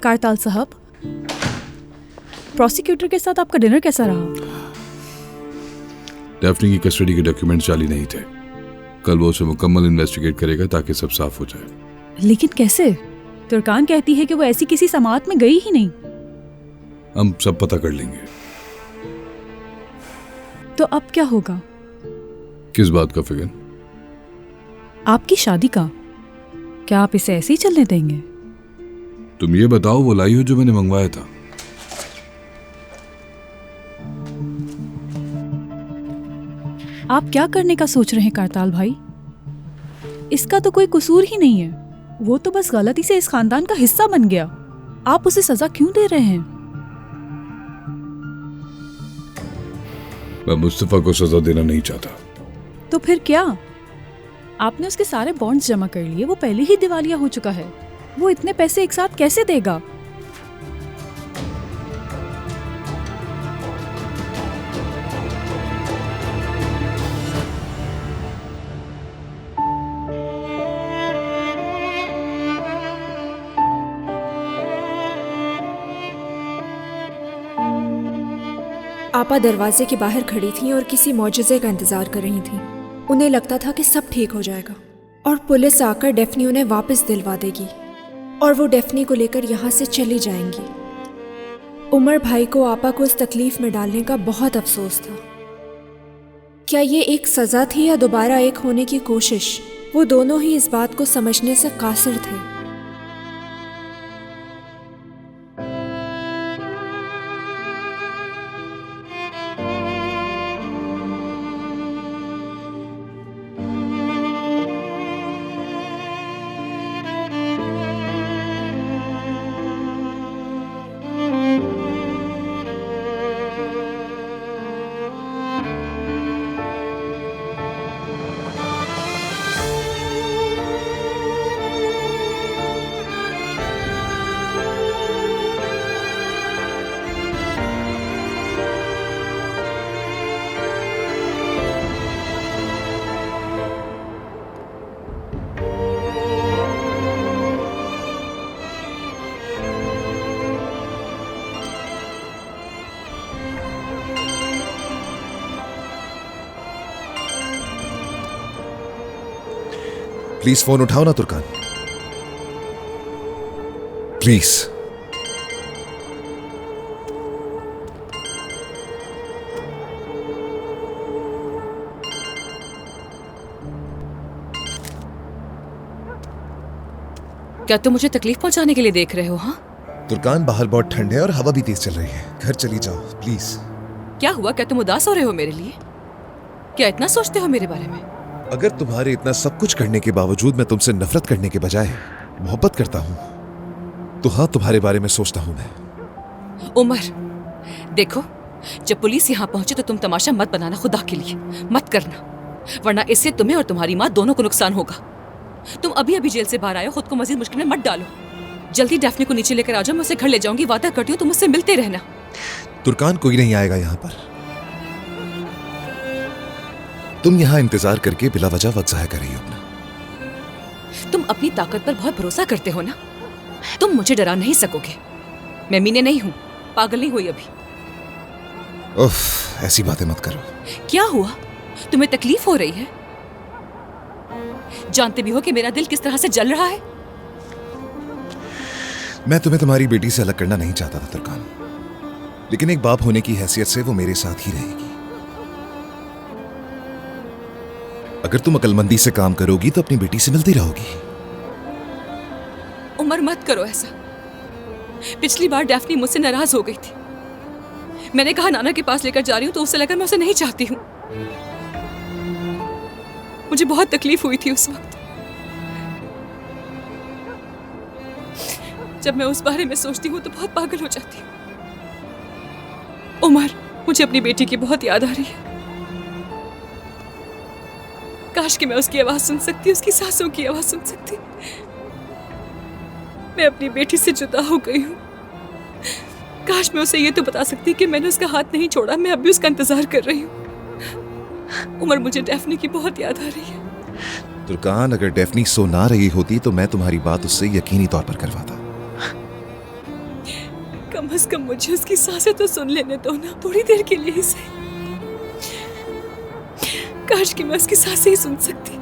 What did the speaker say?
कारताल साहब, प्रोसिक्यूटर के साथ आपका डिनर कैसा रहा? डेफ्नी की कस्टडी के डॉक्यूमेंट्स जाली नहीं थे। कल वो उसे मुकम्मल इन्वेस्टिगेट करेगा ताकि सब साफ हो जाए। लेकिन कैसे? तुर्कान कहती है कि वो ऐसी किसी समाअत में गई ही नहीं। हम सब पता कर लेंगे। तो अब क्या होगा? किस बात का फिक्र? आपकी शादी का। क्या आप इसे ऐसे ही चलने देंगे? तुम ये बताओ वो लाई हो जो मैंने मंगवाया था। आप क्या करने का सोच रहे हैं कारताल भाई? इसका तो कोई कसूर ही नहीं है। वो तो बस गलती से इस खानदान का हिस्सा बन गया। आप उसे सजा क्यों दे रहे हैं? मैं मुस्तफा को सजा देना नहीं चाहता। तो फिर क्या? आपने उसके सारे बॉन्ड्स जमा कर लिए। वो पहले ही दिवालिया हो चुका है। वो इतने पैसे एक साथ कैसे देगा? आपा दरवाजे के बाहर खड़ी थीं और किसी मौजज़े का इंतजार कर रही थीं। उन्हें लगता था कि सब ठीक हो जाएगा और पुलिस आकर डेफनी उन्हें वापस दिलवा देगी और वो डेफनी को लेकर यहाँ से चली जाएंगी। उमर भाई को आपा को इस तकलीफ में डालने का बहुत अफसोस था। क्या ये एक सज़ा थी या दोबारा एक होने की कोशिश? वो दोनों ही इस बात को समझने से कासिर थे। प्लीज फोन उठाओ ना तुर्कान, प्लीज। क्या तुम मुझे तकलीफ पहुंचाने के लिए देख रहे हो? हाँ तुर्कान, बाहर बहुत ठंड है और हवा भी तेज चल रही है। घर चली जाओ प्लीज। क्या हुआ? क्या तुम उदास हो रहे हो मेरे लिए? क्या इतना सोचते हो मेरे बारे में? अगर तुम्हारे इतना सब कुछ करने के बावजूद मैं तुमसे नफरत करने के बजाय मोहब्बत करता हूं तो हाँ, तुम्हारे बारे में सोचता हूं मैं। उमर देखो, जब पुलिस यहाँ पहुंचे तो तुम तमाशा मत बनाना, खुदा के लिए मत करना, वरना इससे तुम्हें और तुम्हारी माँ दोनों को नुकसान होगा। तुम अभी अभी जेल से बाहर आए हो, खुद को मजीद मुश्किल में मत डालो। जल्दी डेफ्नी को नीचे लेकर आ जाओ, मैं उसे घर ले जाऊंगी। वादा करती हूँ तुम मुझसे मिलते रहना। तुर्कान, कोई नहीं आएगा यहाँ पर। तुम यहाँ इंतजार करके बिला वजह वक्त ज़ाया कर रही हो अपना। तुम अपनी ताकत पर बहुत भरोसा करते हो ना। तुम मुझे डरा नहीं सकोगे। मैं मीने नहीं हूं, पागल नहीं हुई अभी। उफ, ऐसी बातें मत करो। क्या हुआ? तुम्हें तकलीफ हो रही है? जानते भी हो कि मेरा दिल किस तरह से जल रहा है। मैं तुम्हें तुम्हारी बेटी से अलग करना नहीं चाहता था तुर्कान, लेकिन एक बाप होने की हैसियत से वो मेरे साथ ही रहेगी। अगर तुम अकलमंदी से काम करोगी तो अपनी बेटी से मिलती रहोगी। उमर मत करो ऐसा। पिछली बार डेफ्नी मुझसे नाराज हो गई थी। मैंने कहा नाना के पास लेकर जा रही हूं तो उसे लगा मैं उसे नहीं चाहती हूं। मुझे बहुत तकलीफ हुई थी उस वक्त। जब मैं उस बारे में सोचती हूँ तो बहुत पागल हो जाती हूँ। उमर, मुझे अपनी बेटी की बहुत याद आ रही है। काश कि मैं उसकी आवाज सुन सकती, उसकी सांसों की आवाज सुन सकती। मैं अपनी बेटी से जुदा हो गई हूँ। काश मैं उसे ये तो बता सकती कि मैंने उसका हाथ नहीं छोड़ा, मैं अभी उसका इंतजार कर रही हूँ। उमर, मुझे डेफ्नी की बहुत याद आ रही है। तुर्कान, अगर डेफ्नी सो ना रही होती तो मैं तुम्हारी बात उससे यकीनी तौर पर करवाता। कम से कम मुझे उसकी सांसें तो सुन लेने दो ना, थोड़ी देर के लिए इसे। काश कि मैं उसकी सांसें ही सुन सकती।